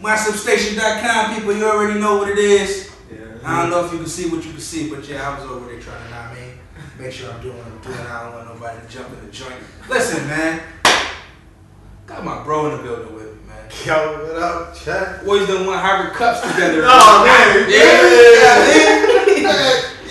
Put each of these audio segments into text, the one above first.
MySubstation.com, people, you already know what it is. Yeah. I don't know if you can see what you can see, but yeah, I was over there trying to, know what I mean, make sure I'm doing what I'm doing. I don't want nobody to jump in the joint. Listen, man, got my bro in the building with me, man. Yo, what up, chat? Boys done won Harvard Cups together. Oh, man. Yeah,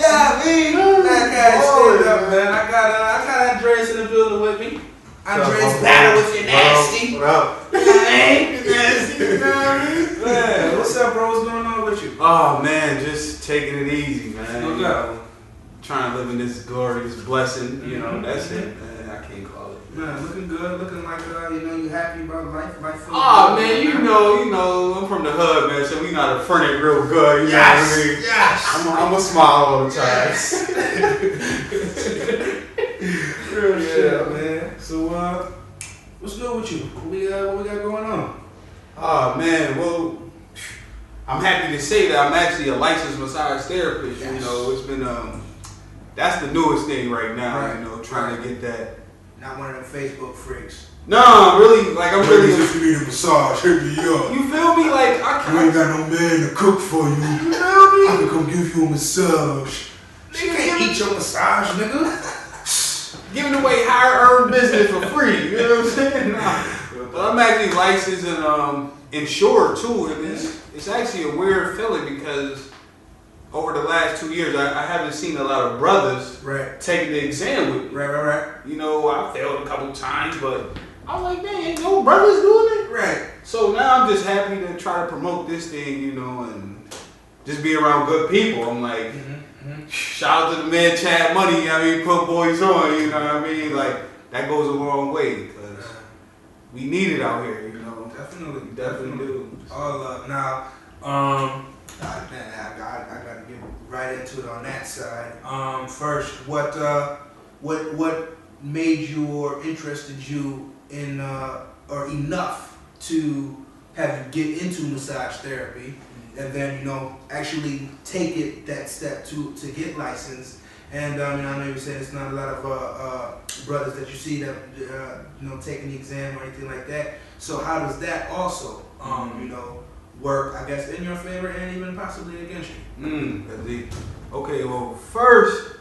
I mean, that guy stand up, man. I got Andreas in the building with me. Andreas battle with you nasty. What up? Nasty, you know what I mean? Man, what's up, bro? What's going on with you? Oh, man, just taking it easy, man. No doubt. Trying to live in this glorious blessing, you know, that's it, man. I can't call it. Man, looking good, looking like, you happy about life. Oh, man, you know, I'm from the hood, man, so we know to front it real good, you know what I mean? Yes! I'm going to smile all the time. Real shit, man. So, what's good with you? What we got going on? Oh, man, well, I'm happy to say that I'm actually a licensed massage therapist, Yes. you know, it's been, that's the newest thing right now, Right. you know, trying to get that. Not one of them Facebook freaks. No, really, like, I'm really, If you need a massage, hit me up. you feel me? Like, You ain't got no man to cook for you. you feel I me? can come give you a massage. You can't eat your massage, nigga. Giving away higher earned business for free, you know what I'm saying? Nah. But I'm actually licensed and insured too, and it's actually a weird feeling because over the last 2 years, I haven't seen a lot of brothers Right. taking the exam with me. Right. You know, I failed a couple times, but I was like, man, ain't no brothers doing it. Right. So now I'm just happy to try to promote this thing, you know, and just be around good people. I'm like, shout out to the man Chad Money, you know what I mean, put boys on, you know what I mean? Like, that goes a long way because we need it out here, you know. Definitely. We definitely do. All up. Now, man, I got to get right into it on that side. First, what made you or interested you in or enough to have you get into massage therapy, and then actually take it that step to get licensed. And I know you said it's not a lot of brothers that you see that taking the exam or anything like that. So how does that also work, I guess, in your favor and even possibly against you? Okay, well, first,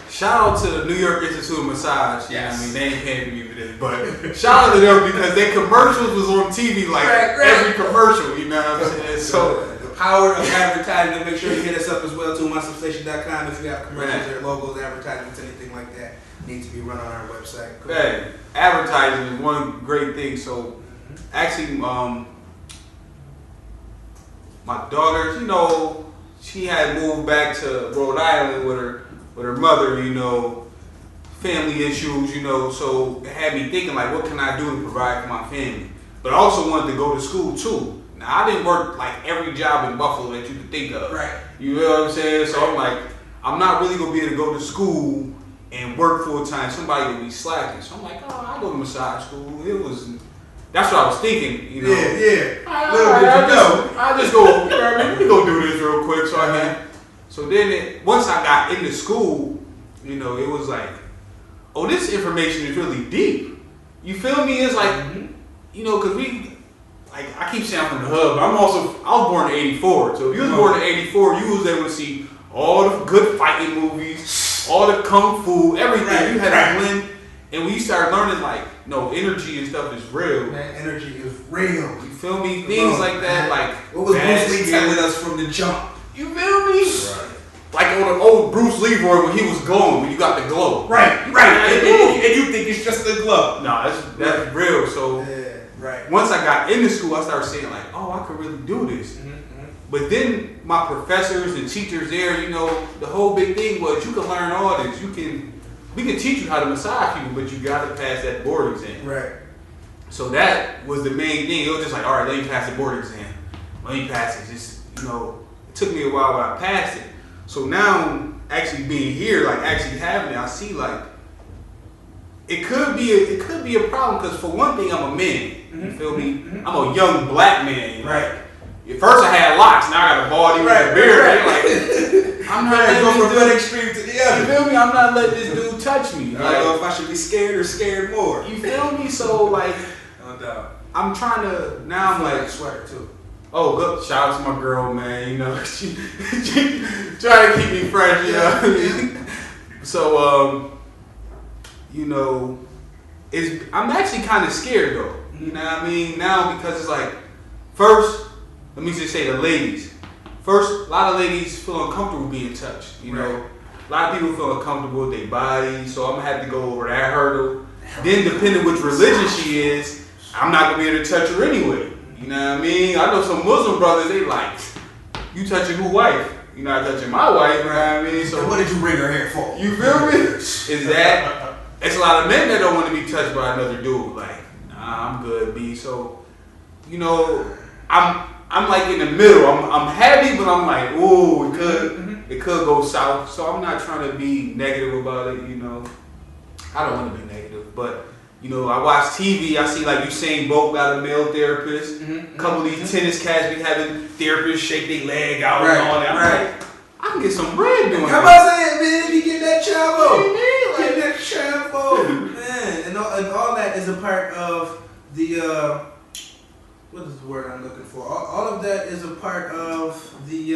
shout out to the New York Institute of Massage. Yes. I mean, they ain't paying me for this, but shout out to them because their commercials was on TV like every commercial, you know what I'm saying? So the power of advertising. Make sure you hit us up as well too, MySubstation.com. If you have commercials or logos, advertisements, anything like that, needs to be run on our website. Cool. hey, advertising is one great thing. So actually, my daughter, she had moved back to Rhode Island with her mother, family issues, so it had me thinking like, what can I do to provide for my family? But I also wanted to go to school too. Now I didn't work like every job in Buffalo that you could think of. Right. You know what I'm saying? So I'm like, I'm not really gonna be able to go to school and work full time. Somebody will be slacking. So I'm like, I'll go to massage school. That's what I was thinking, Yeah. I just go, we go do this real quick. So then once I got into school, it was like, oh, this information is really deep. You feel me? It's like, because I keep saying I'm from the hood, but I was born in '84. So if you was born in '84, you was able to see all the good fighting movies, all the kung fu, everything. Right, you had to blend. And when you start learning, like, no, energy and stuff is real. Man, energy is real. You feel me? Things like that, like What was bad Bruce Lee spirit. telling us from the jump? You feel me? Right. Like on the old Bruce Lee Roy when he was glowing, when you got the glow. Right. And you think it's just a glove. No, that's real. So Yeah, right. once I got into school, I started saying like, oh, I could really do this. But then my professors and teachers there, the whole big thing was you can learn all this. We can teach you how to massage people, but you got to pass that board exam. Right. So that was the main thing. It was just like, all right, let me pass the board exam. Let me pass it. Just, it took me a while, but I passed it. So now, actually being here, like actually having it, I see like it could be a problem because for one thing, I'm a man. You feel me? I'm a young black man. Right. At first, I had locks. Now I got a body with a beard. Like, I'm not letting Go from this one dude. extreme to the You other. feel me? I'm not letting this dude touch me. I don't know if I should be scared or scared more. You feel me? So like, No doubt. I'm trying to now. I'm like sweater too. Oh, good. Shout out to my girl, man. You know, she trying to keep me fresh. You know. So you know, I'm actually kind of scared though. You know what I mean? Now because it's like, first, let me just say the ladies. First, a lot of ladies feel uncomfortable being touched. You know, a lot of people feel uncomfortable with their body, so I'm gonna have to go over that hurdle. Then, depending which religion she is, I'm not gonna be able to touch her anyway. You know what I mean? I know some Muslim brothers, they like, you touching who wife? You're not touching my wife, you know what I mean? So what did you bring her here for? You feel me? Is that, it's a lot of men that don't want to be touched by another dude. Like, nah, I'm good, B. So, you know, I'm like in the middle. I'm happy, but I'm like, ooh, it could go south. So I'm not trying to be negative about it, you know. I don't want to be negative, but you know, I watch TV, I see like Usain Bolt got a male therapist. A couple of these tennis cats be having therapists shake their leg out and all that. I'm like, I can get some bread doing How about saying, man, you get that chavo. Get that chavo. Man, and all that is a part of the, what is the word I'm looking for? All of that is a part of the,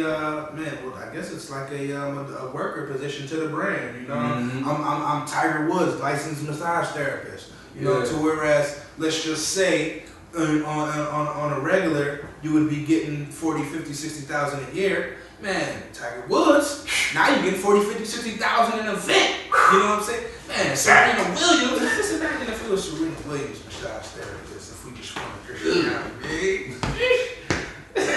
man, well, I guess it's like a worker position to the brand, you know? I'm Tiger Woods, licensed massage therapist. You know, to whereas, let's just say, on a regular, you would be getting 40, 50, 60,000 a year. Man, Tiger Woods, now you get 40, 50, 60,000 in an event. You know what I'm saying? Man, Serena Williams. Just imagine if it was Serena Williams massage therapist, if we just want to Christian out, big.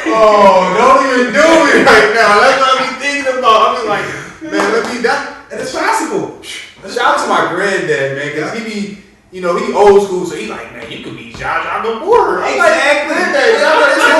Oh, don't even do me right now. That's what I be thinking about. I'm like, man, let me that. And it's possible. Shout out to my granddad, man, because he be, you know, he old school, so he like, man, you could be Zsa Zsa Gabor. I'm like, granddad, Zsa Zsa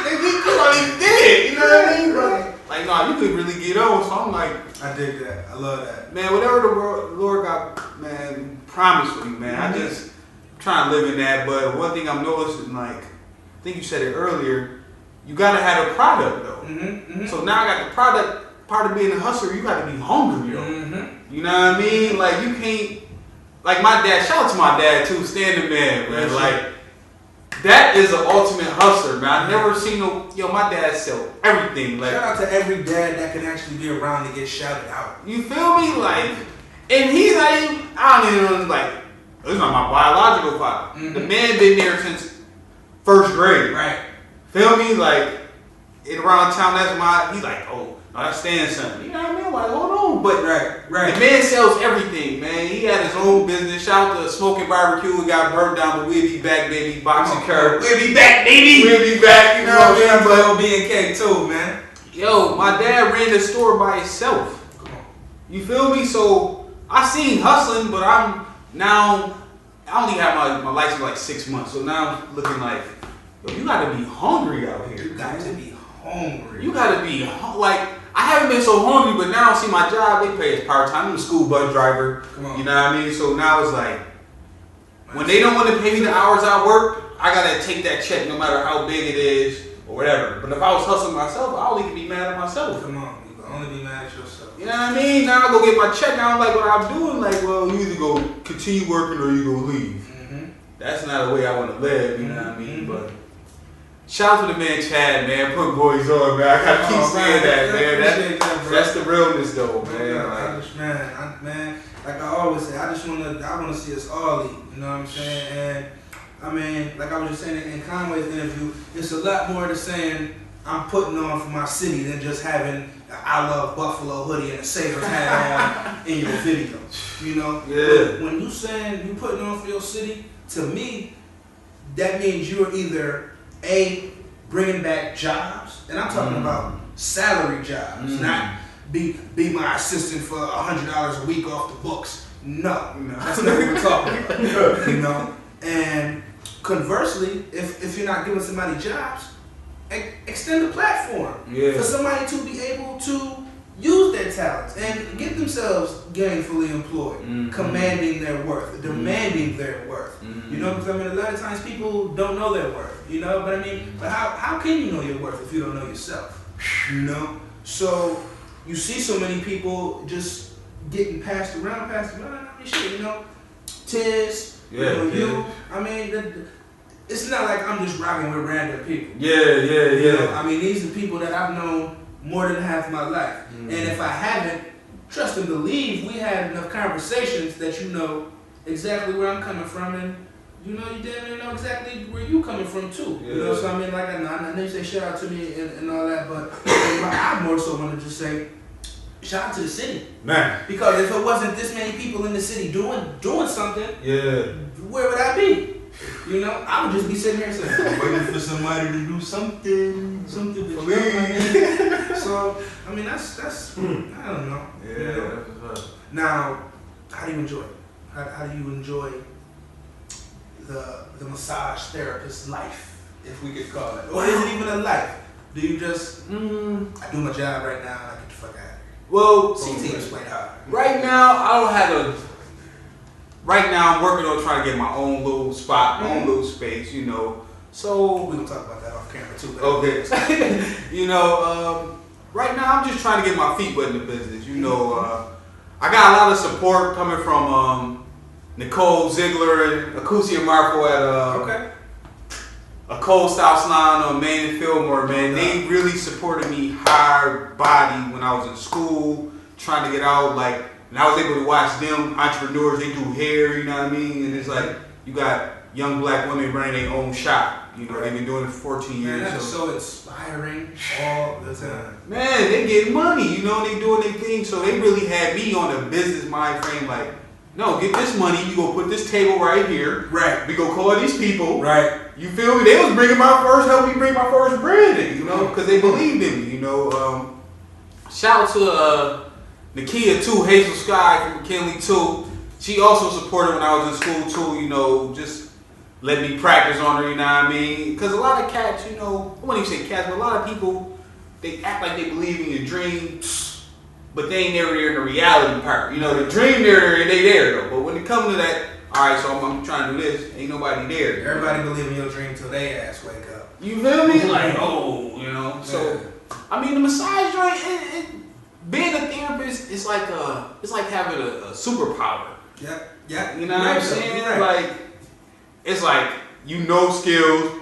Gabor, you already did, you know what I mean? Like, nah, you could really get on, so I'm like, I dig that. I love that. man, whatever the Lord got, man, promised for me, man. I just trying to live in that, but one thing I'm noticing, like, I think you said it earlier, you gotta have a product though. So now I got the product. Part of being a hustler, you gotta be hungry though. You know what I mean? Like you can't. Like my dad. Shout out to my dad too. Standing man, man. Like that is an ultimate hustler, man. I never seen no. Yo, my dad sell everything. Like shout out to every dad that can actually be around to get shouted out. You feel me? Like, and he's not even. I don't even know. Like, this is not my biological father. The man been there since first grade. Right. Feel me? Like, in around town, that's my, he's like, oh, I stand something. You know what I mean? Like, hold on. But right. The man sells everything, man. He had his own business. Shout out to Smoking Barbecue. We got burnt down, but we'll be back, baby. Boxing curve. We'll be back, baby. We'll be back. You know what I mean? But B&K too, man. Yo, my dad ran the store by himself. Come on. You feel me? So, I seen hustling, but I'm now, I only have my license like 6 months. So now I'm looking like, yo, you gotta be hungry out here. You got to be hungry. You gotta be like, I haven't been so hungry, but now I see my job, they pay us part-time. I'm a school bus driver. Come on. You know what I mean? So now it's like, when they don't want to pay me the hours I work, I gotta take that check no matter how big it is or whatever. But if I was hustling myself, I only can be mad at myself. Come on, you can only be mad at yourself. You know what I mean? Now I go get my check, I don't like what I'm doing. Like, well, you either go continue working or you go leave. That's not the way I want to live, you know what I mean? But shout out to the man Chad, man. Put boys on, man. I gotta keep saying that, man. That's the realness, though, man. Man, like I always say, I wanna see us all eat. You know what I'm saying? And I mean, like I was just saying in Conway's interview, it's a lot more to saying I'm putting on for my city than just having an I Love Buffalo hoodie and a Sabres hat on in your video. You know? Yeah. When you saying you putting on for your city, to me, that means you're either A, bringing back jobs, and I'm talking about salary jobs, not be my assistant for $100 a week off the books. No, that's not what we're talking about. You know, and conversely, if you're not giving somebody jobs, extend the platform for somebody to be able to use their talents and get themselves gainfully employed, commanding their worth, demanding their worth. You know, because I mean, a lot of times people don't know their worth. You know, but I mean, but how can you know your worth if you don't know yourself? You know, so you see so many people just getting passed around. I mean, shit, you know, Tiz, you. I mean, it's not like I'm just rocking with random people. Yeah. You know, I mean, these are people that I've known more than half my life. Mm-hmm. And if I haven't, trust and believe, we had enough conversations that you know exactly where I'm coming from, and you know you damn near know exactly where you coming from too. Yeah. You know, so I mean, like I know you say shout out to me and all that, but I more so want to just say shout out to the city, Man. because if it wasn't this many people in the city doing something, Yeah. where would I be? You know, I would just be sitting here saying, I'm waiting for somebody to do something for me. So I mean, that's I don't know. Yeah. You know? That's Now, how do you enjoy it? How do you enjoy the massage therapist life, if we could call it? Or is it even a life? Do you just, I do my job right now and I get the fuck out of here? well, CT explain how. right now, I don't have right now, I'm working on trying to get my own little spot, my own little space, you know. So, We're going to talk about that off camera too. okay. You know, right now, I'm just trying to get my feet wet in the business. You know, I got a lot of support coming from Nicole Ziegler and Akusia Marco at a Cold Style Salon on Main and Fillmore, man. They really supported me hard body when I was in school, trying to get out. Like, and I was able to watch them entrepreneurs. They do hair, you know what I mean? And it's like you got young black women running their own shop. You know, they've been doing it for 14 years. Man, that's so inspiring all the time. Man, they get money, you know, they doing their thing. So they really had me on a business mind frame, like, no, get this money, you go put this table right here. Right. We go call these people. Right. You feel me? They was helping me bring my first brand in, you know, because they believed in me, you know. Shout out to Nakia too, Hazel Sky from McKinley too. She also supported when I was in school too, you know, just let me practice on her, you know what I mean? Because a lot of cats, you know, I wouldn't even say cats, but a lot of people, they act like they believe in your dream, but they ain't never there in the reality part. You know, the dream they there though. But when it comes to that, all right, so I'm trying to do this, ain't nobody there. Everybody believe in your dream till they ass wake up. You feel me? Like, oh, you know. So, I mean, the massage joint, being a therapist, it's like having a superpower. Yeah. You know what I'm saying? Right. Like, it's like, you know skills,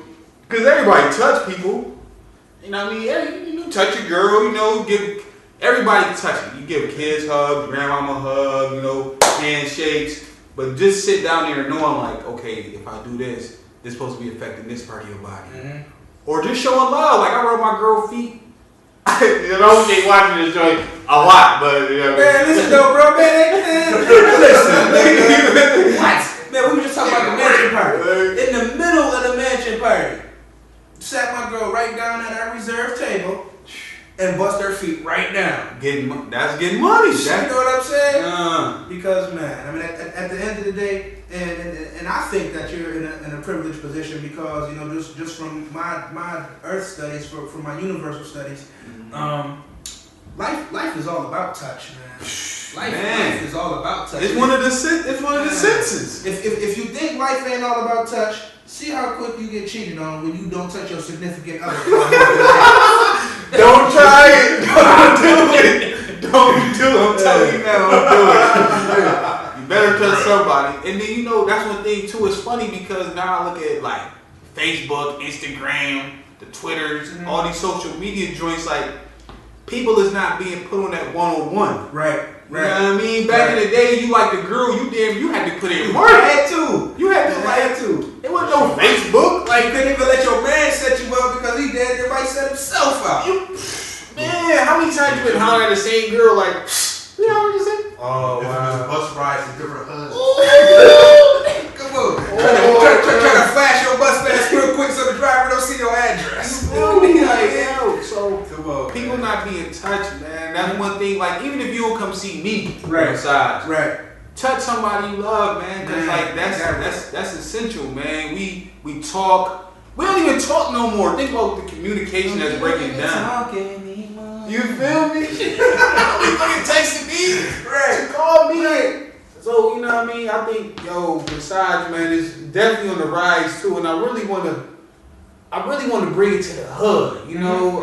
because everybody touch people. You know what I mean? You touch a girl, you know, everybody touch it. You give kids hugs, grandmama hug, you know, handshakes. But just sit down there knowing like, okay, if I do this, this is supposed to be affecting this part of your body. Mm-hmm. Or just showing love. Like I rub my girl feet. You know, they watching this joint a lot, but you know. Man, listen though, bro, man. Listen. What? Man, we were just talking about the mansion party. In the middle of the mansion party, sat my girl right down at our reserved table and bust her feet right down. That's getting money. You know what I'm saying? Because man, I mean, at the end of the day, and I think that you're in a privileged position because you know just from my earth studies, from my universal studies, life is all about touch, man. Life is all about touch. It's one of the senses. If you think life ain't all about touch, see how quick you get cheated on when you don't touch your significant other. Don't try it. Don't do it. Don't do it. I'm telling you now. Don't do it. You better touch somebody. And then you know that's one thing too. It's funny because now I look at like Facebook, Instagram, the Twitters, all these social media joints. Like people is not being put on that one-on-one. Right. You know what I mean? Back in the day, you like the girl, you had to put in work. You had to. You had to. It wasn't no Facebook. Like you couldn't even let your man set you up because he dead. Everybody set himself up. Man, how many times you been hollering at the same girl like, you know what I'm saying? Oh, wow. Bus rides to different husbands. Come on. Try to flash your bus pass real quick so the driver don't see your address. So people not being touched, man. That's one thing. Like even if you don't come see me right. massage, right. touch somebody you love, man. Cause like that's essential, man. We talk. We don't even talk no more. Think about the communication that's breaking down. You feel me? You fucking texting me, right? Call me. Right. So you know what I mean? I think massage, man, is definitely on the rise too, and I really want to bring it to the hood. You know,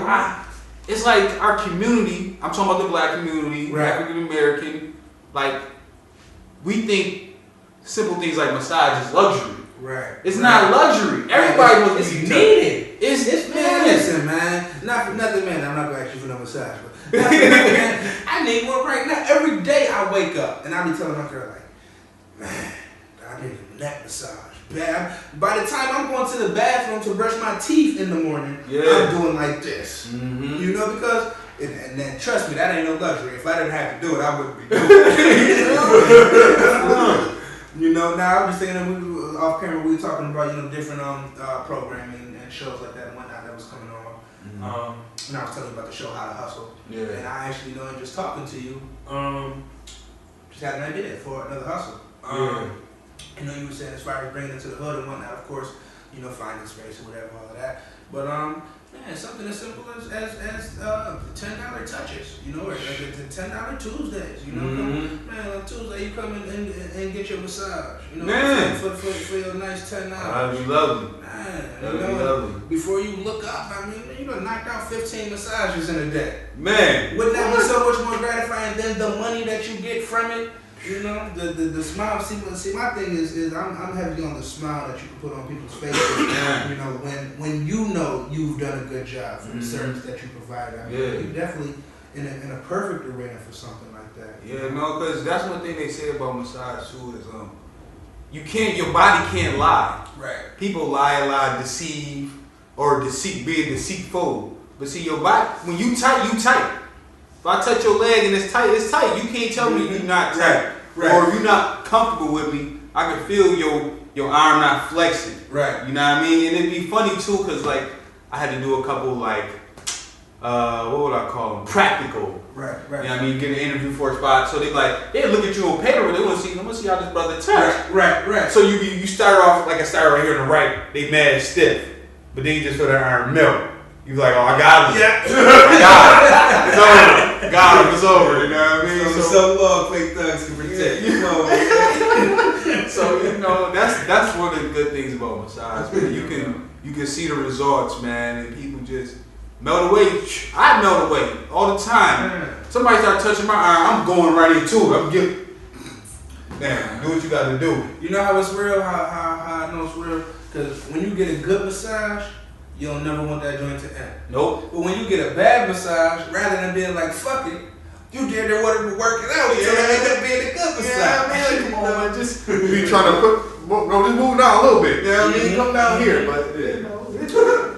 it's like our community. I'm talking about the black community, right. African American. Like we think simple things like massage is luxury. Right. It's not luxury. Everybody wants to be needed. It's man. Listen, man. Not for nothing, man. I'm not gonna ask you for no massage, but not for nothing, man. I need one right now. Every day I wake up and I be telling my girl like, man, I need a neck massage. Man, by the time I'm going to the bathroom to brush my teeth in the morning, I'm doing like this. Mm-hmm. You know, because. And then trust me, that ain't no luxury. If I didn't have to do it, I wouldn't be doing it. You know, now I was saying that we were off camera, we were talking about, you know, different programming and shows like that and whatnot that was coming on. Mm-hmm. And I was telling you about the show How to Hustle. Yeah. And I actually, you know, just talking to you, just had an idea for another hustle. You know, you were saying as far as bringing it to the hood and whatnot, of course, you know, finding space or whatever, all of that. But man, something as simple as $10 touches, you know, or the $10 Tuesdays, you know. Mm-hmm. Man, on Tuesday you come in and get your massage, you know, man. For your nice $10. That'd be lovely. Man, you know, before you look up, I mean, you done knocked out 15 massages in a day. Man, wouldn't that be so much more gratifying than the money that you get from it? You know, the smile. See, my thing is I'm heavy on the smile that you can put on people's faces. You know, when you know you've done a good job for the service that you provide. I mean, you're definitely in a perfect arena for something like that. Yeah, no, because that's one thing they say about massage too is your body can't lie. Right. People lie, deceive, or be deceitful. But see, your body, when you tight, you tight. If I touch your leg and it's tight, it's tight. You can't tell me you're not tight. Right. Or if you're not comfortable with me, I can feel your arm not flexing. Right. You know what I mean? And it'd be funny too, because like I had to do a couple like what would I call them? Practical. Right. You know what I mean? Get an interview for a spot. So they look at you on paper, but they want to see how this brother touch. Right. So you start off like I started right here on the right, they mad stiff. But then you just feel their arm melt. You like, oh, I got him. Yeah. I got him. It's over. Got him. It's over. You know what I mean? So long, fake thugs can protect you. So you know that's one of the good things about massage. Man. You can see the results, man, and people just melt away. I melt away all the time. Somebody start touching my arm, I'm going right into it. I'm getting. Man, do what you got to do. You know how it's real? How I know it's real? Because when you get a good massage, you don't never want that joint to end. Nope. But when you get a bad massage, rather than being like, fuck it, you did there want to work it out. So it ended up being a good massage. Yeah, I mean, come on, man. Just be trying to just move down a little bit. You know what I mean? Come down here. But, you know.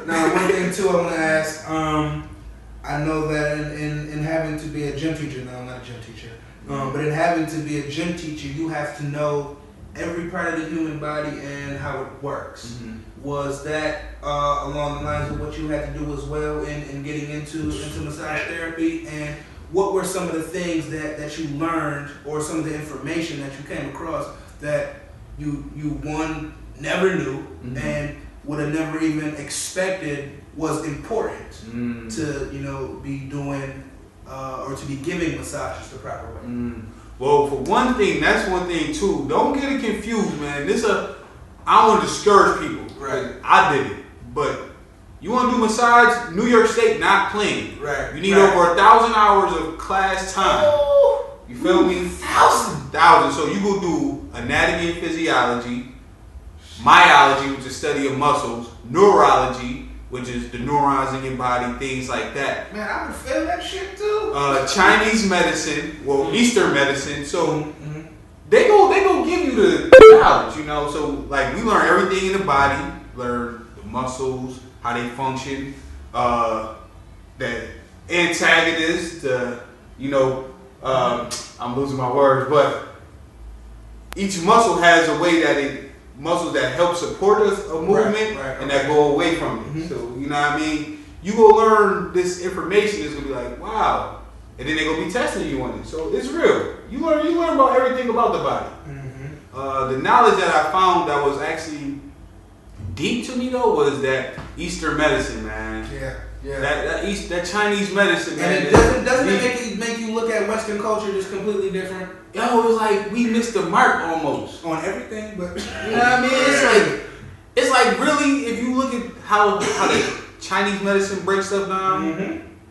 Now, one thing, too, I want to ask. I know that in having to be a gym teacher, no, I'm not a gym teacher, but in having to be a gym teacher, you have to know every part of the human body and how it works. Mm-hmm. Was that along the lines of what you had to do as well in getting into massage therapy? And what were some of the things that you learned, or some of the information that you came across that you never knew and would have never even expected was important to be doing or to be giving massages the proper way? Well, for one thing, that's one thing too. Don't get it confused, man. I don't want to discourage people. Right. I did it. But you want to do massage, New York State not playing. Right. You need over 1,000 hours of class time. Oh, you feel me? 1,000. So you go do anatomy and physiology, myology, which is study of muscles, neurology, which is the neurons in your body, things like that. Man, I would feel that shit too. Chinese medicine, Eastern medicine. So they go give you the knowledge, you know. So like we learn everything in the body, learn the muscles, how they function, the antagonist, I'm losing my words, but each muscle has a way that muscles that help support a movement and that go away from it. So, you know what I mean? You go learn this information, it's going to be like, wow. And then they're going to be testing you on it. So it's real. You learn about everything about the body. The knowledge that I found that was actually deep to me, though, was that Eastern medicine, man. Yeah. That Chinese medicine, man. And it doesn't it make you look at Western culture just completely different? Yo, it was like we missed the mark almost on everything, but you know what I mean? It's like really, if you look at how the Chinese medicine breaks stuff down,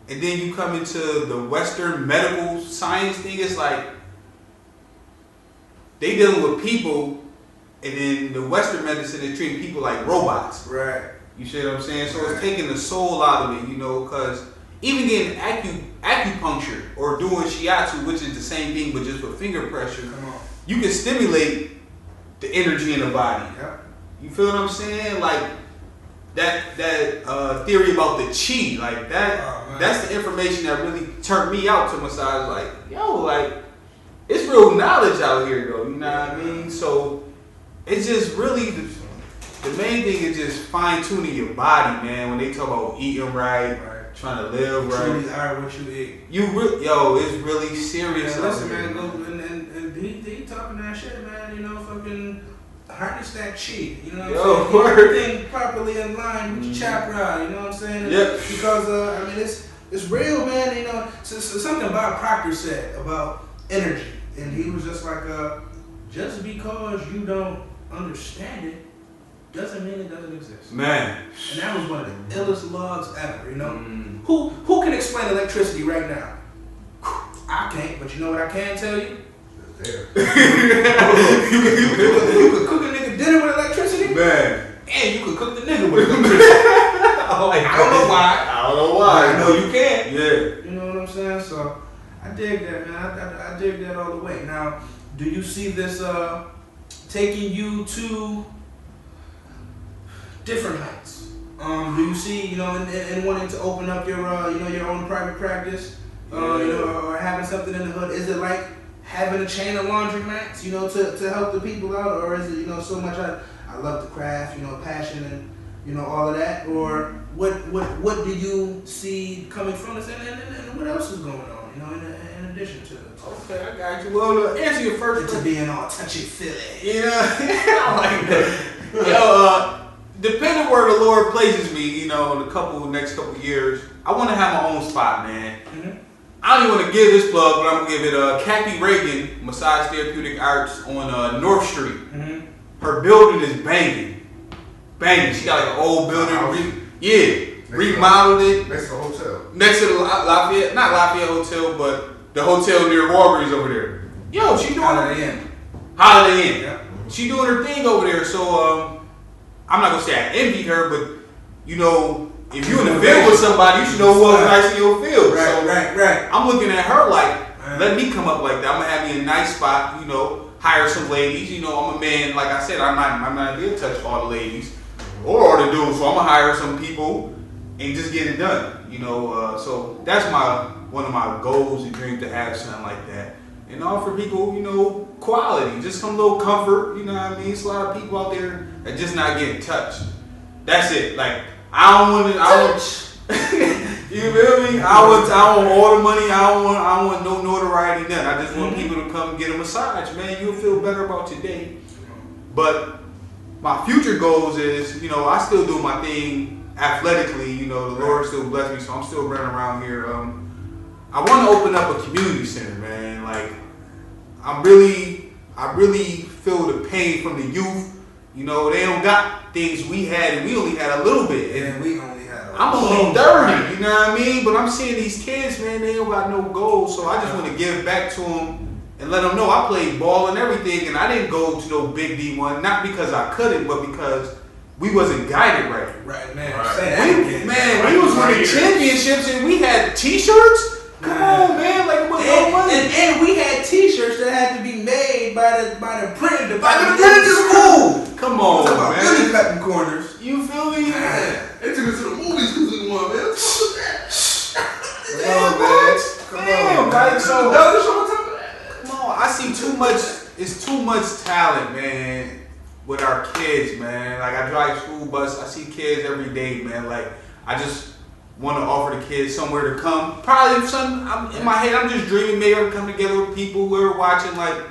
and then you come into the Western medical science thing, it's like they dealing with people And then the Western medicine is treating people like robots. Right. You see what I'm saying? So it's taking the soul out of it, you know, because even getting acupuncture or doing shiatsu, which is the same thing but just with finger pressure, you can stimulate the energy in the body. Yep. You feel what I'm saying? Like that theory about the chi, like that. That's the information that really turned me out to massage. Like, yo, like it's real knowledge out here, though. You know what I mean? So it's just really the main thing is just fine tuning your body, man. When they talk about eating right, trying to live right. You truly are what you eat. Yo, it's really serious. Yeah, listen, man, go and he talking that shit, man. You know, fucking harness that chi. You know what I'm saying? Get everything properly in line with your chakra. You know what I'm saying? Yep. Because I mean, it's real, man. You know, so something Bob Proctor said about energy, and he was just like, just because you don't understand it doesn't mean it doesn't exist. Man. And that was one of the illest logs ever, you know? Who can explain electricity right now? I can't, but you know what I can tell you? It's there. You could cook a nigga dinner with electricity? Man. And you could cook the nigga with electricity. I don't know why. I don't know why. I know you can. Yeah. You know what I'm saying? So I dig that, man. I dig that all the way. Now, do you see this taking you to different heights? Do you see, you know, in wanting to open up your, you know, your own private practice, you know, or having something in the hood? Is it like having a chain of laundromats, you know, to help the people out, or is it, you know, so much I love the craft, you know, passion and, you know, all of that, or what do you see coming from this, and what else is going on, you know, in addition to it? Okay, I got you. Well, to answer your first to being all touchy-feely. Yeah, I like that. Yo, depending where the Lord places me, you know, in the next couple years, I want to have my own spot, man. Mm-hmm. I don't even want to give this plug, but I'm going to give it Kathy Reagan, Massage Therapeutic Arts on North Street. Mm-hmm. Her building is banging. Banging. She got like an old building. Remodeled it. Next to the hotel. Next to the Lafayette, not Lafayette Hotel, but the hotel near Walgreens over there. Yo, she doing Holiday Inn. Holiday Inn. Yeah. She doing her thing over there. So I'm not gonna say I envy her, but you know, if you in the field with somebody, you should know who else nice in your field. Right. I'm looking at her like, let me come up like that. I'm gonna have me a nice spot, you know, hire some ladies. You know, I'm a man, like I said, I'm not here to touch all the ladies or all the dudes. So I'm gonna hire some people and just get it done. You know, so that's one of my goals and dreams, to have something like that. And offer people, you know, quality, just some little comfort, you know what I mean? It's a lot of people out there that just not getting touched. That's it. Like, I don't want you feel me? I want all the money. I don't want no notoriety, nothing. I just want people to come get a massage, man. You'll feel better about today. But my future goals is, you know, I still do my thing athletically. You know, the Lord still bless me, so I'm still running around here. I want to open up a community center, man. Like, I really feel the pain from the youth. You know, they don't got things we had, and we only had a little bit. And we only had I'm only 30, you know what I mean? But I'm seeing these kids, man, they don't got no goals. So I just want to give back to them and let them know I played ball and everything, and I didn't go to no big D1, not because I couldn't, but because we wasn't guided right. Right, man. Right. We was winning championships, and we had T-shirts. Come on, man! Like, it was no money. And we had T-shirts that had to be made by the printing department. By the printing school. Come on, man. Really cutting corners. You feel me? Man. They took us to the movies because we won, man. What was that? Come on, man. So, come on. I see too much. It's too much talent, man, with our kids, man. Like, I drive school bus. I see kids every day, man. Like, I just want to offer the kids somewhere to come. Probably in my head, I'm just dreaming maybe I'm coming together with people who are watching, like,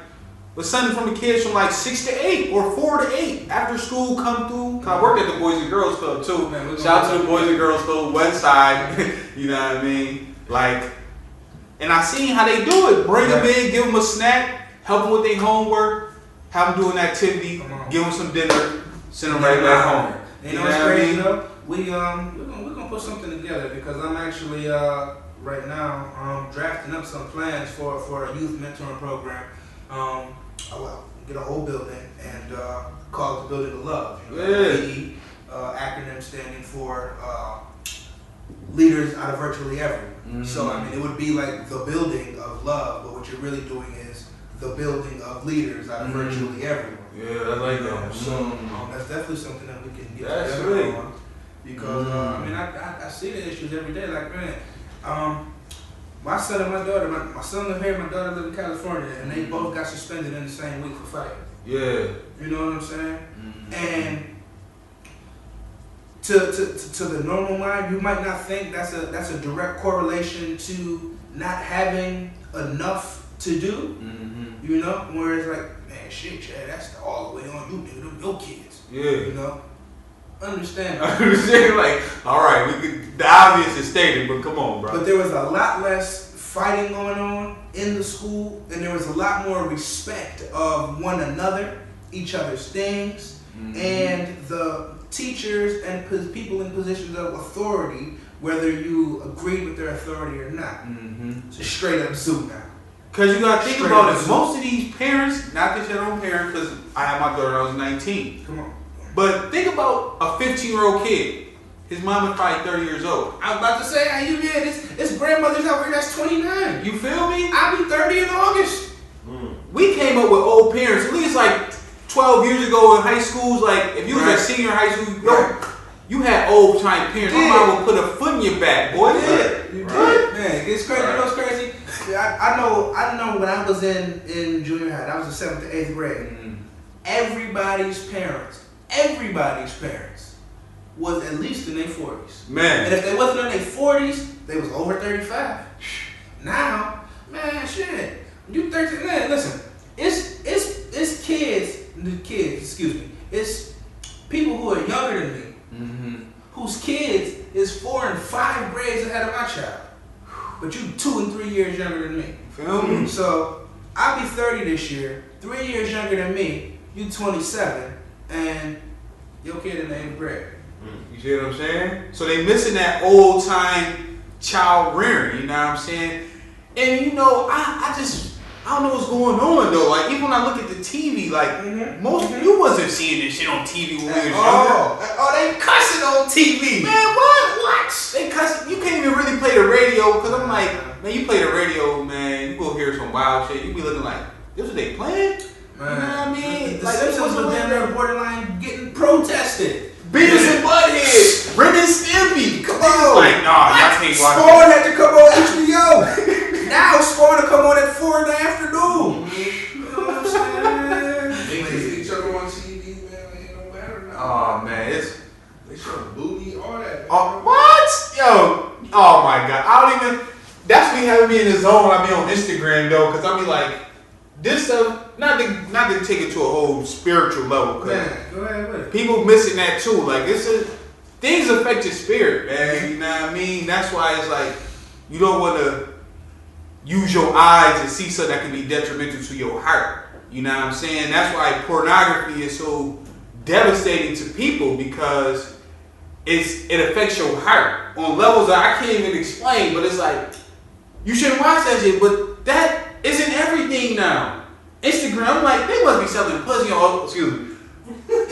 with something from the kids from like 6 to 8 or 4 to 8 after school come through. Cause I worked at the Boys and Girls Club too. Man, shout out to the Boys and Girls Club, West Side. You know what I mean? Like, and I seen how they do it. Bring them in, give them a snack, help them with their homework, have them do an activity, give them some dinner, send them right back home. You know what's crazy though? We're gonna put something together, because I'm actually right now drafting up some plans for a youth mentoring program. get a whole building and call it the Building of Love. You know, Yeah. Acronym standing for leaders out of virtually everyone. So I mean, it would be like the building of love, but what you're really doing is the building of leaders out of virtually everyone. Yeah, I like that. So that's definitely something that we can get That's together right. on. Because I mean, I see the issues every day. Like, man, my son and my daughter, my son live here, my daughter live in California, and they both got suspended in the same week for fighting. Yeah. You know what I'm saying? And to the normal mind, you might not think that's a direct correlation to not having enough to do. You know, where it's like, man, shit, Chad, that's all the way on you, nigga. Them your kids. Yeah. You know, understand? I understand. Like, all right, the obvious is stated, but come on, bro. But there was a lot less fighting going on in the school, and there was a lot more respect of one another, each other's things, and the teachers and people in positions of authority, whether you agreed with their authority or not. It's a straight up zoo now. Because you got to think Straight about up it. zoo. Most of these parents, not that your own parents, because I had my daughter when I was 19. Come on. But think about a 15-year-old kid. His mom is probably 30 years old. I was about to say, hey, this grandmother's out here that's 29. You feel me? I'll be 30 in August. We came up with old parents. At least like 12 years ago in high schools, like if you was a senior in high school, you had old time parents. My mom would put a foot in your back, boy. You did. Man, it's crazy. You know what's crazy? I know when I was in junior high, that was the 7th to 8th grade. Everybody's parents was at least in their 40s. Man. And if they wasn't in their 40s, they was over 35. Now, man, shit. You 13, man, listen. It's kids, it's people who are younger than me, whose kids is 4 and 5 grades ahead of my child. But you 2 and 3 years younger than me. Feel me? So I'll be 30 this year, 3 years younger than me, you 27, and your kid in the 8th grade. You see what I'm saying? So they missing that old time child rearing, you know what I'm saying? And you know, I don't know what's going on though. Like even when I look at the TV, like most you wasn't seeing this shit on TV when we was younger. Oh, they cussing on TV. Man, what? They cussing. You can't even really play the radio because I'm like, man, you play the radio, man, you go hear some wild shit. You be looking like, this what they playing? Man, you know what I mean? The like Simpsons was damn near borderline getting protested. Beavis and Butthead, Ren and Stimpy. Come on. Like, nah, y'all can't watch Spawn had to come on HBO. Now Spawn to come on at 4 in the afternoon. You know what I'm saying? They kiss each other on TV, man. It don't matter now. Oh man, They show booty, all that. what? Yo, oh my god, I don't even. That's me having me in the zone when I be on Instagram though, cause I be like, this stuff. Not to take it to a whole spiritual level, cause Man, go ahead with it. people missing that too. Like things affect your spirit, man. You know what I mean? That's why it's like you don't want to use your eyes and see something that can be detrimental to your heart. You know what I'm saying? That's why pornography is so devastating to people because it affects your heart on levels that I can't even explain. But it's like you shouldn't watch that shit, but that isn't everything now. Instagram, like they must be selling pussy on. Excuse me.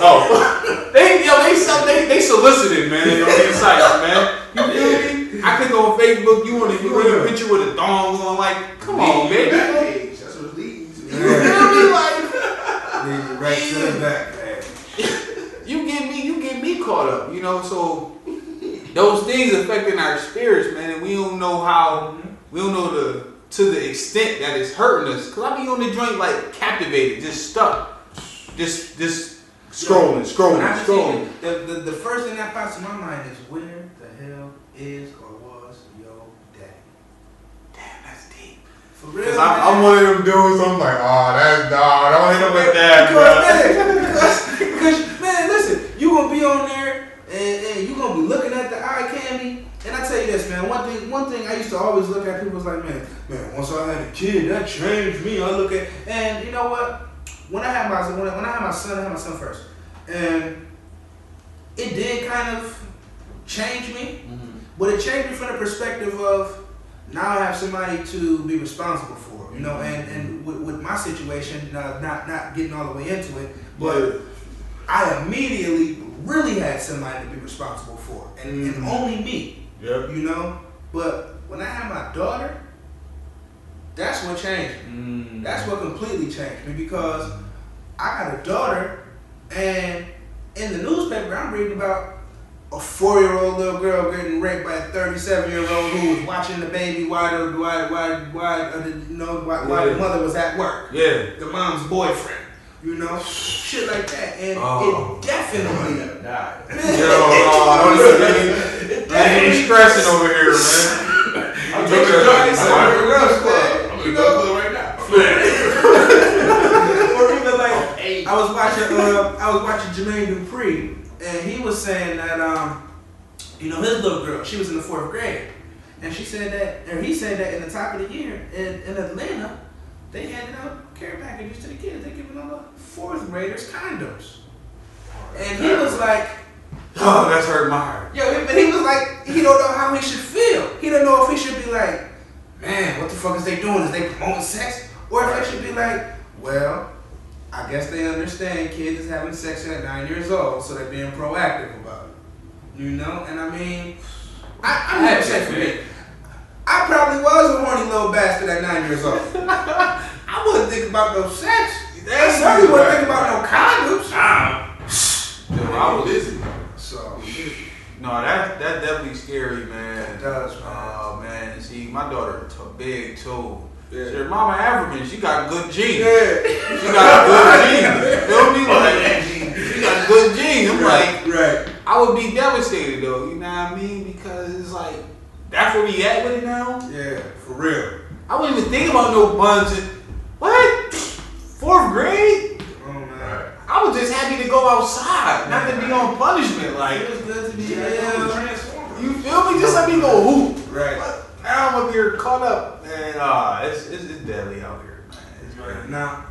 Oh, they solicited, man, on these sites, man. You feel me? I click on Facebook. You want a picture with a thong on? Like, come on, baby. That's what it leads to. You feel me? Like, Right to the back. you get me caught up. You know, so those things affecting our spirits, man, and we don't know to the extent that it's hurting us. Cause I be on the joint like captivated, just stuck, just scrolling. The first thing that pops in my mind is where the hell is or was your daddy? Damn, that's deep. For real, Cause man. I'm one of them dudes. I'm like, oh, that's dog. Don't hit him with that, bro. Because man, listen, you gonna be on there and you gonna be looking at the eye candy. And I tell you this, man. One thing I used to always look at, people was like, man. Once I had a kid, that changed me. I look at, and you know what? When I had my son, I had my son first, and it did kind of change me. But it changed me from the perspective of now I have somebody to be responsible for, you know, and with my situation, not getting all the way into it, but I immediately really had somebody to be responsible for, and only me, you know. But when I had my daughter, that's what changed me. That's what completely changed me, because I got a daughter, and in the newspaper I'm reading about a 4-year-old little girl getting raped by a 37-year-old who was watching the baby while the mother was at work. Yeah. The mom's boyfriend. You know, shit like that, and it definitely. He's stressing over here, man. I'm drinking right now. Or even like, I was watching Jermaine Dupri, and he was saying that you know, his little girl, she was in the 4th grade, and he said that in the top of the year in Atlanta, they handed out care packages to the kids. They giving all the 4th graders condoms, and he was like, "Oh, that's hurt my heart." Yo, but he was like, he don't know how he should feel. He don't know if he should be like, man, what the fuck is they doing? Is they promoting sex? Or if they should be like, well, I guess they understand kids is having sex at 9 years old, so they're being proactive about it. You know? And I mean, I'm never saying for me. I probably was a horny little bastard at 9 years old. I wouldn't think about no sex. I certainly wouldn't think about no condoms. I was busy. So, no, that's definitely scary, man. It does, man. Oh, man. See, my daughter big, too. Yeah. Her mama African, she got good genes. Yeah. She got good genes. You feel me? Like, she got good genes. I'm like, I would be devastated, though. You know what I mean? Because it's like, that's where we at with it now. Yeah, for real. I wouldn't even think about no buns. What? 4th grade? Oh man. I was just happy to go outside, not to be on punishment. Like, It was good to be you feel me? Just let me go hoop. Right. But now I'm up here caught up, and it's deadly out here, man. It's Right. Now,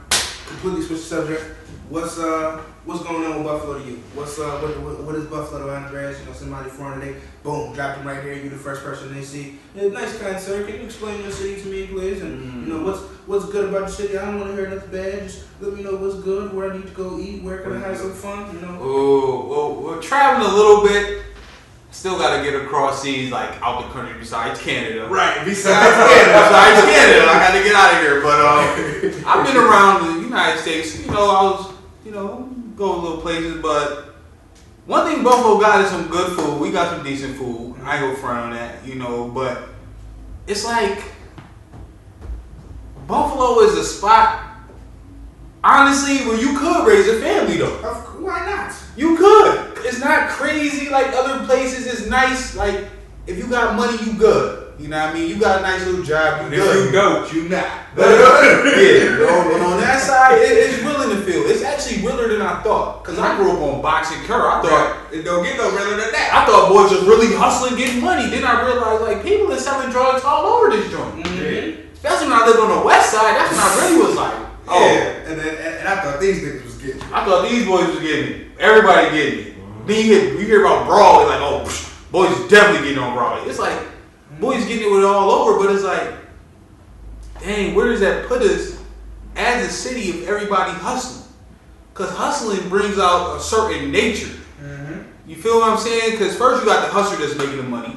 completely switch the subject. What's going on with Buffalo to you? What is Buffalo to Andreas? You know, somebody foreign today, boom, dropped him right here. You the first person they see. Yeah, nice, kind sir. Can you explain your city to me, please? And you know what's good about the city? I don't want to hear nothing bad. Just let me know what's good. Where I need to go eat. Where can I have some fun? You know. Oh, well, we're traveling a little bit. Still got to get across seas, like out the country besides Canada. Right. Besides Canada, I got to get out of here. But I've been around the United States. You know, I was, go little places. But one thing Buffalo got is some good food. We got some decent food. I ain't gonna front on that, But it's like Buffalo is a spot, honestly, where you could raise a family, though. Why not? You could. It's not crazy like other places. It's nice. Like, if you got money, you good. You know what I mean? You got a nice little job, you good. If you don't, you not. But on that side, it's willing to feel. It's actually realer than I thought. Because I grew up on boxing cur. I thought it don't get no realer than that. I thought boys was really hustling, getting money. Then I realized, like, people are selling drugs all over this joint. Mm-hmm. Especially when I lived on the west side. That's when I really was like, oh. Yeah. And I thought these niggas was getting it. I thought these boys was getting it. Everybody getting it. Then you hear about Broadway, like, oh, boys definitely getting on Broadway. It's like, boys getting it with all over, but it's like, dang, where does that put us as a city if everybody hustling? Because hustling brings out a certain nature. Mm-hmm. You feel what I'm saying? Because first you got the hustler that's making the money,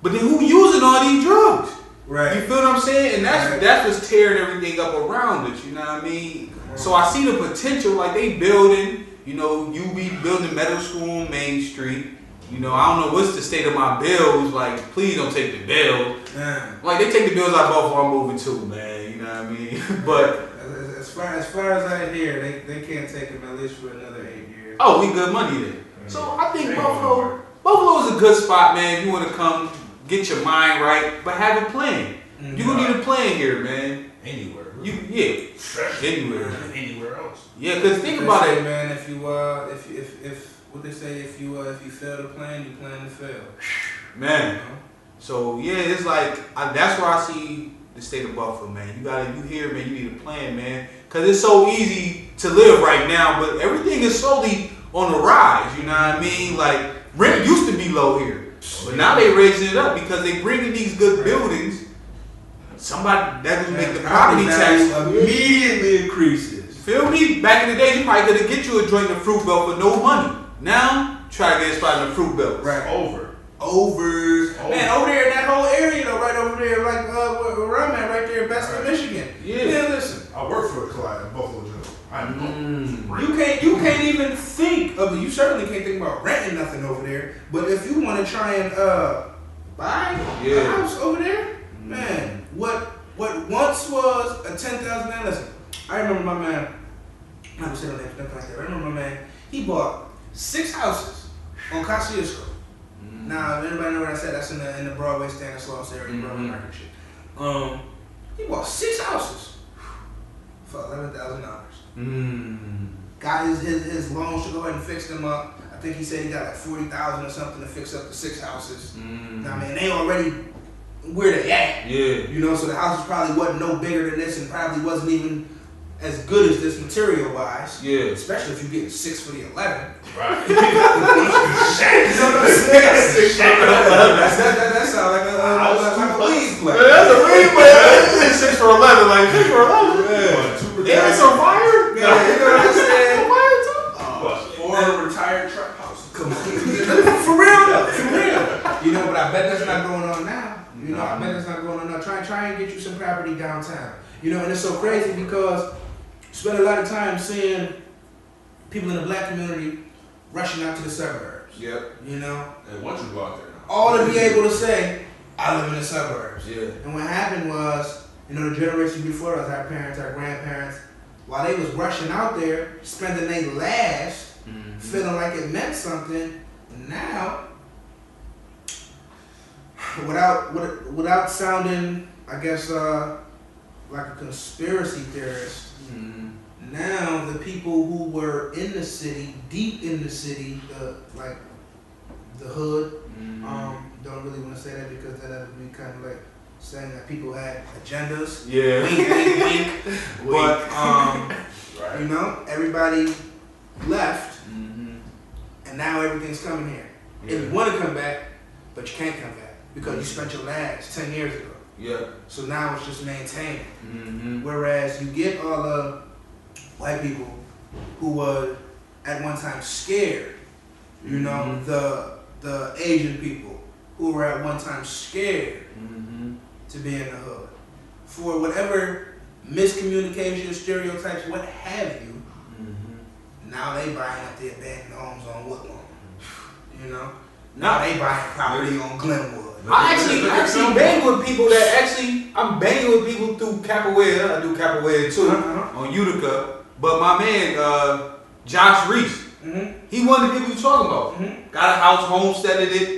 but then who using all these drugs? Right. You feel what I'm saying? And that's what's tearing everything up around us, you know what I mean? Right. So I see the potential, like they building, you be building middle school on Main Street. I don't know what's the state of my bills. Like, please don't take the bill. Man. Like, they take the bills out Buffalo, I'm moving too, man. You know what I mean? But as far as I hear, they can't take them at least for another 8 years. Oh, we good money then. So I think Buffalo is a good spot, man. If you want to come, get your mind right, but have a plan. Mm-hmm. You're gonna need a plan here, man. Anywhere. Anywhere. Anywhere else. Yeah, because think about it, man. If what they say, if you fail to plan, you plan to fail. Man. So yeah, it's like that's where I see the state of Buffalo, man. You here, man. You need a plan, man, because it's so easy to live right now, but everything is slowly on the rise. You know what I mean? Like rent used to be low here. But now they raising it up because they bringing these good buildings. Somebody that would make the property tax immediately increases. Feel me? Back in the day, you probably could get you a joint in the fruit belt for no money. Now, try to get a spot in the fruit belt. Right. Over. Man, over there in that whole area, though, right over there, like where I'm at, right there in Beston, Michigan. Yeah. Man, listen. I work for a client in Buffalo Joe. I know. You can't even think of it. You certainly can't think about renting nothing over there. But if you want to try and buy a house over there, man, what once was a $10,000. Listen, I remember my man. I'm not saying nothing like that. I remember my man. He bought 6 houses on Kosciuszko. Now, if anybody know what I said, that's in the Broadway Stanislaus area, Broadway Market shit. He bought 6 houses for $11,000. Got his loans to go ahead and fix them up. I think he said he got like $40,000 or something to fix up the 6 houses. Now, I mean, they already where they at. Yeah. You know, so the houses probably wasn't no bigger than this and probably wasn't even as good as this material wise. Yeah. Especially if you get 6 for the 11. Right. You know what I'm saying? That sounds like a league play. That's a league play. 6 for 11, like 6 for 11. Yeah, it's on fire. Yeah, you know what I'm saying? Or retired trap house. Come on. For real though. For real. You know, but I bet that's not going on now. You know, I bet that's not going on now. Try and get you some property downtown. You know, and it's so crazy because you spend a lot of time seeing people in the black community rushing out to the suburbs. Yep. You know? And once you go out there now. All to be able to say, I live in the suburbs. Yeah. And what happened was, you know, the generation before us, our parents, our grandparents, while they was rushing out there, spending their last, feeling like it meant something, now, without sounding, I guess, like a conspiracy theorist, now the people who were in the city, deep in the city, like the hood, don't really want to say that because that would be kind of like saying that people had agendas. Yeah. Wink, wink, wink. But Right. you know, everybody left, and now everything's coming here. If you want to come back, but you can't come back because you spent your last 10 years ago. Yeah. So now it's just maintaining. Whereas you get all the white people who were at one time scared, you know, the Asian people who were at one time scared to be in the hood. For whatever miscommunication, stereotypes, what have you, now they buying up the abandoned homes on Woodlawn. You know? Now they buying property on Glenwood. I actually bang with people I'm banging with people through Capoeira. I do Capoeira too on Utica. But my man, Josh Reese, he one of the people you talking about. Got a house, homesteaded it.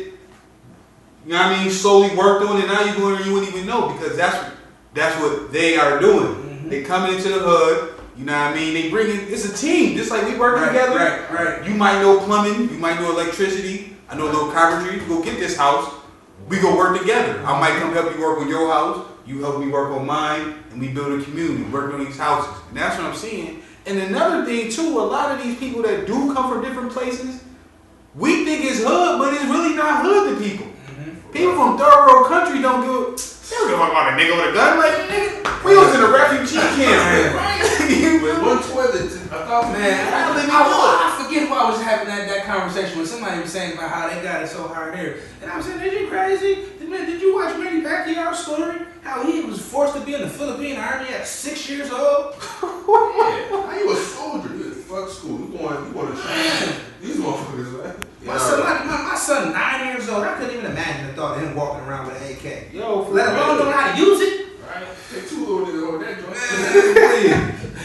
You know what I mean? Slowly worked on it. Now you're going and you wouldn't even know because that's what they are doing. They coming into the hood. You know what I mean? They bringing. It's a team, just like we working together. Right. You might know plumbing. You might know electricity. I know a little carpentry. You go get this house. We go work together. I might come help you work on your house. You help me work on mine, and we build a community, work on these houses. And that's what I'm seeing. And another thing too, a lot of these people that do come from different places, we think it's hood, but it's really not hood to people. People from third world country don't give a fuck about a nigga with a gun. Like, nigga, we was in a refugee camp. With one toilet, I thought, Man, I forget who I was having that conversation with. Somebody was saying about how they got it so hard here. And I was saying, are you crazy? Did you watch Manny Pacquiao's story? How he was forced to be in the Philippine Army at 6 years old? yeah, he was a soldier. He was fuck school. You going to train. These motherfuckers, man. My son, 9 years old, I couldn't even imagine the thought of him walking around with an AK. Yo, Let alone know how to use it. Right? Take 2 little niggas over that joint.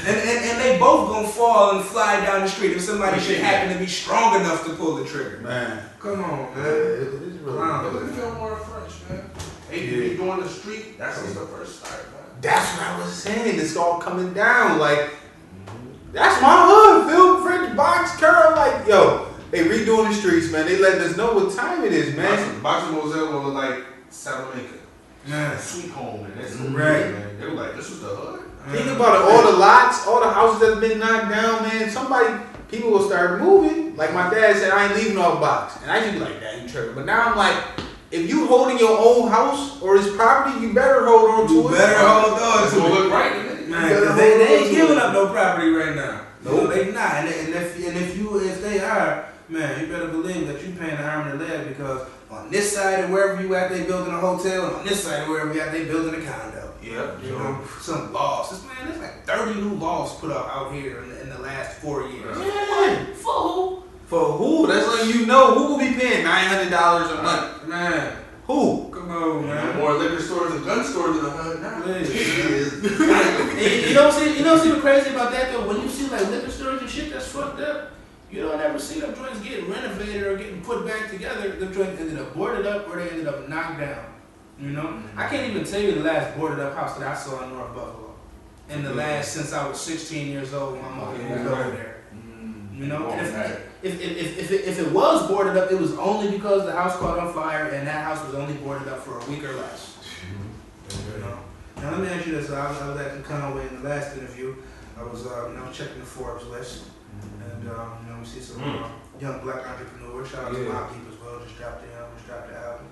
And they both gonna fall and fly down the street if somebody should happen to be strong enough to pull the trigger. Man. Come on, man. It is really Look at Fillmore French, man. They be doing the street. That's just the first start, man. That's what I was saying. It's all coming down. Like, that's my hood. Phil, French, Box, Curl. Like, yo, they redoing the streets, man. They letting us know what time it is, man. Boxing Moselle was like Salamanca. Man. Sweet home, and that's Right. man. They were like, this was the hood. Think about it. All the lots, all the houses that have been knocked down, man. people will start moving. Like my dad said, I ain't leaving no box. And I used to be like, Dad, you tripping. But now I'm like, if you holding your own house or his property, you better hold on to it. You better hold on to it. Look right, Man, they ain't giving up no property right now. Nope. No, they not. And if they are, man, you better believe that you paying the arm and the leg, because on this side of wherever you at, they building a hotel, and on this side of wherever you at, they building a condo. Yeah, You know, some lofts. Man, there's like 30 new lofts put up out here in the last 4 years. Yeah. For who? For who? That's letting you know who will be paying $900 a month. Man, Who? come on, man. More liquor stores and gun stores than 100 now. You don't see what's crazy about that though? When you see like liquor stores and shit that's fucked up, you don't ever see them joints getting renovated or getting put back together. The joints ended up boarded up or they ended up knocked down. You know? I can't even tell you the last boarded up house that I saw in North Buffalo. In the last, since I was 16 years old when my mother moved over there. You know? And if it was boarded up, it was only because the house caught on fire and that house was only boarded up for a week or less. You know? Now let me ask you this. I was at Conway in the last interview. I was checking the Forbes list. And we see some young black entrepreneurs. Shout out to my people as well. Just dropped the album.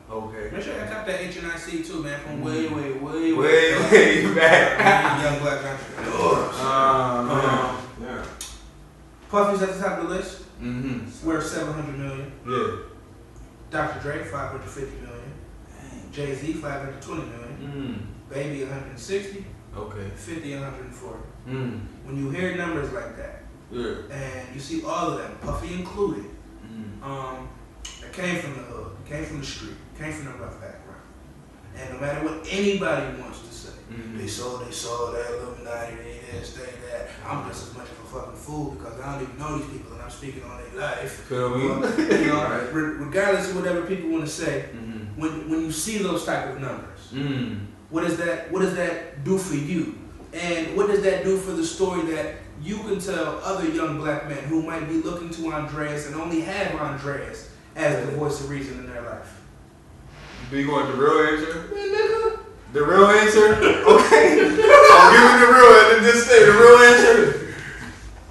Okay. Make sure I got that HNIC too, man. From way back. Young black entrepreneurs. Yeah. Puffy's at the top of the list. Mm-hmm. Worth $700 million. Yeah. Dr. Dre $550 million. Jay-Z $520 million. Baby $160. Okay. 50 $140. When you hear numbers like that, and you see all of them, Puffy included, that came from the hood, came from the street, came from the rough background. And no matter what anybody wants to say, they saw that Illuminati, they this, they that. I'm just as much of a fucking fool because I don't even know these people and I'm speaking on their life. Feel me? But, regardless of whatever people want to say, when you see those type of numbers, what does that do for you? And what does that do for the story that you can tell other young black men who might be looking to Andreas and only have Andreas as the voice of reason in their life? Do you want the real answer? Man, nigga. The real answer? Okay. I'll give you the real answer. Just say the real answer.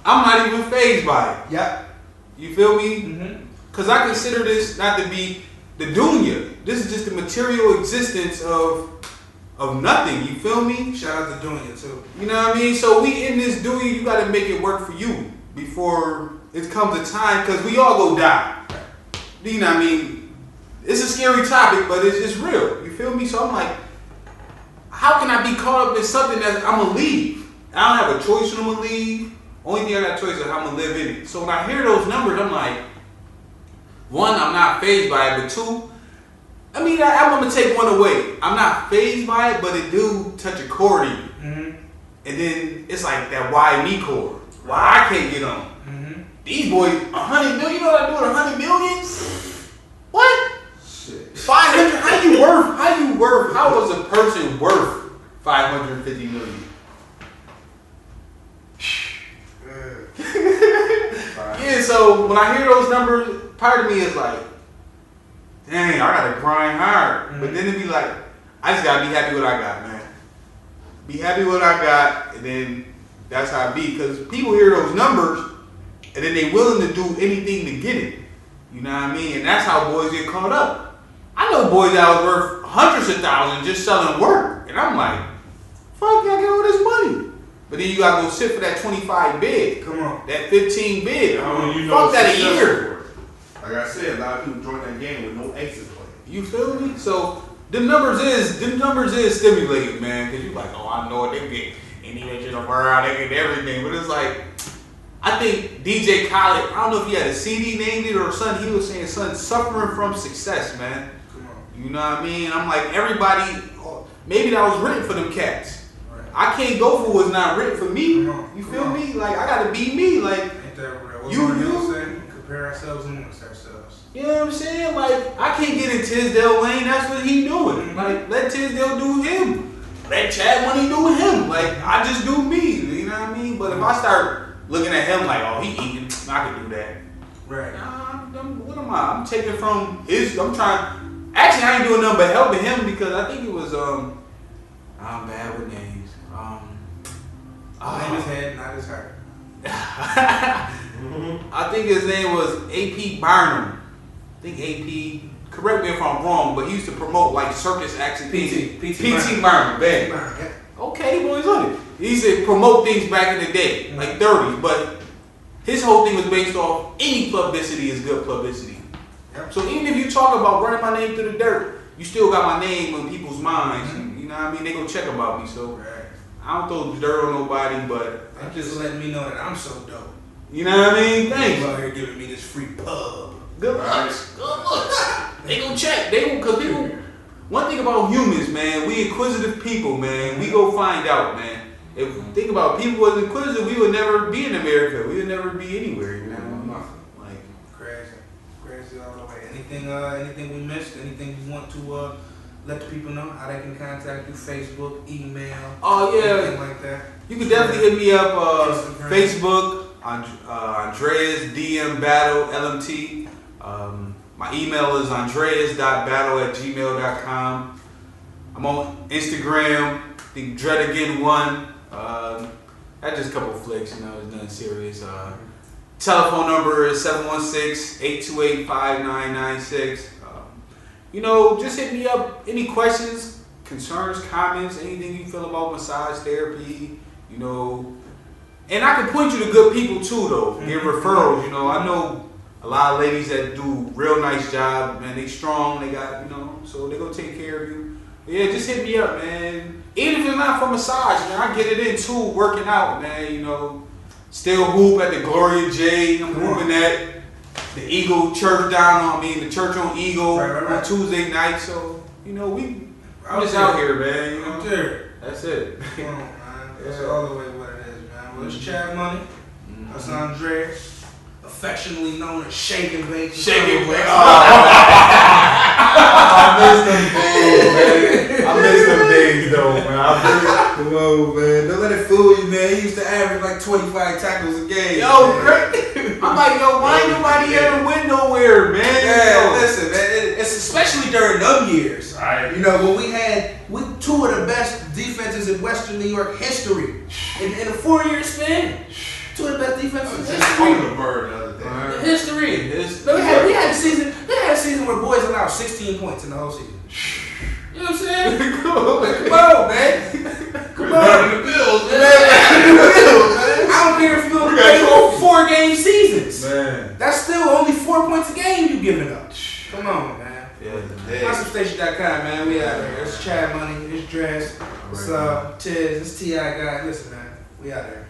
I'm not even fazed by it. Yep. You feel me? Because I consider this not to be the dunya. This is just the material existence of nothing. You feel me? Shout out to Dunya too. You know what I mean? So we in this dunya, you got to make it work for you before it comes a time, because we all go die. You know what I mean? It's a scary topic, but it's real. You feel me? So I'm like, how can I be caught up in something that I'm going to leave? I don't have a choice when I'm going to leave. Only thing I got a choice is how I'm going to live in it. So when I hear those numbers, I'm like, one, I'm not fazed by it, but two, I mean, I'm going to take one away. I'm not fazed by it, but it do touch a chord in you. And then it's like that why me chord. Why I can't get on. These boys, 100 million, you know what I do with 100 million? What? Shit. 500, how was a person worth 550 million? Yeah, so when I hear those numbers, part of me is like, dang, I gotta grind hard. But then it'd be like, I just gotta be happy with what I got, man. Be happy with what I got, and then that's how it be. Because people hear those numbers, and then they willing to do anything to get it. You know what I mean? And that's how boys get caught up. I know boys that was worth hundreds of thousands just selling work. And I'm like, fuck, y'all get all this money. But then you gotta go sit for that 25 bid. Come on. That 15 bid. You Fuck that a year. Like I said, a lot of people join that game with no exit plan. You feel me? So them numbers is stimulating, man. Cause you like, oh, I know what they get. And even just a world, they get everything. But it's like, I think DJ Khaled, I don't know if he had a CD named it or something. He was saying something, suffering from success, man. Come on. You know what I mean? I'm like, everybody, maybe that was written for them cats. Right. I can't go for what's not written for me. Come on. You feel me? Like, I gotta be me. Like, Ain't that real? What You- Lauryn Hill you- say? Compare ourselves amongst ourselves. you know what I'm saying? Like, I can't get in Tisdale Lane. That's what he doing. Like, let Tisdale do him. Let Chad Money do him. Like, I just do me. You know what I mean? But if I start looking at him like, oh, he eating, I can do that. Right. What am I? I'm taking from his. I'm trying. Actually, I ain't doing nothing but helping him because I think it was. I'm bad with names. Name his head, not his heart. I think his name was AP Bynum. I think AP. Correct me if I'm wrong, but he used to promote like circus acts and things. PT Bynum, man. Okay, boys on it. He used to promote things back in the day, like 30s, but his whole thing was based off any publicity is good publicity. Yep. So even if you talk about running my name through the dirt, you still got my name on people's minds. You know what I mean? They gonna check about me. So I don't throw dirt on nobody, but I'm just letting me know that I'm so dope. You know what I mean? Thanks. You out here giving me this free pub. Good looks. Good looks. They gonna check. They gonna, cause people. One thing about humans, man, we inquisitive people, man. We go find out, man. If think about it, people wasn't inquisitive, we would never be in America. We would never be anywhere, you know. Like crazy all the way. Anything we missed? Anything you want to let the people know how they can contact you? Facebook, email. Oh yeah, anything like that. You can definitely hit me up. Facebook, Andreas DM Battle LMT. My email is andreas.battle@gmail.com. I'm on Instagram, the Dread Again 1. That's just a couple flicks, you know, it's nothing serious. Telephone number is 716-828-5996. You know, just hit me up. Any questions, concerns, comments, anything you feel about massage therapy, you know. And I can point you to good people too, though. Get referrals, you know. I know a lot of ladies that do real nice job, man. They strong, they got, you know, so they gonna take care of you. But yeah, just hit me up, man. Even if it's not for massage, man, I get it in too, working out, man, you know. Still hoop at the Gloria J. I'm hooping at the Eagle Church the church on Eagle on Tuesday night. So, you know, I'm just out here, man. You know? That's it. Come on, man. That's all the way what it is, man. Well, it's Chad Money. That's Andreas. Affectionately known as Shake and Bake. Shake and Bake. I miss them days, though, man. Come on, man. Don't let it fool you, man. He used to average like 25 tackles a game. Yo, great. I'm like, yo, why ain't nobody ever win nowhere, man? Yeah, listen, man. It's especially during them years. Right. You know, when we had two of the best defenses in Western New York history in a 4-year span. Two of the best defenses in history. The bird the other day. History. We had a season where boys allowed 16 points in the whole season. You know what I'm saying? Come on, man. Come on. The Bills, man. I don't care if you play 4-game seasons. Man. That's still only 4 points a game you giving up. Come on, man. Yeah. MySubStation.com, man. We out here. It's Chad Money. It's Dress. It's Tiz. It's T.I. guy. Listen, man. We out here.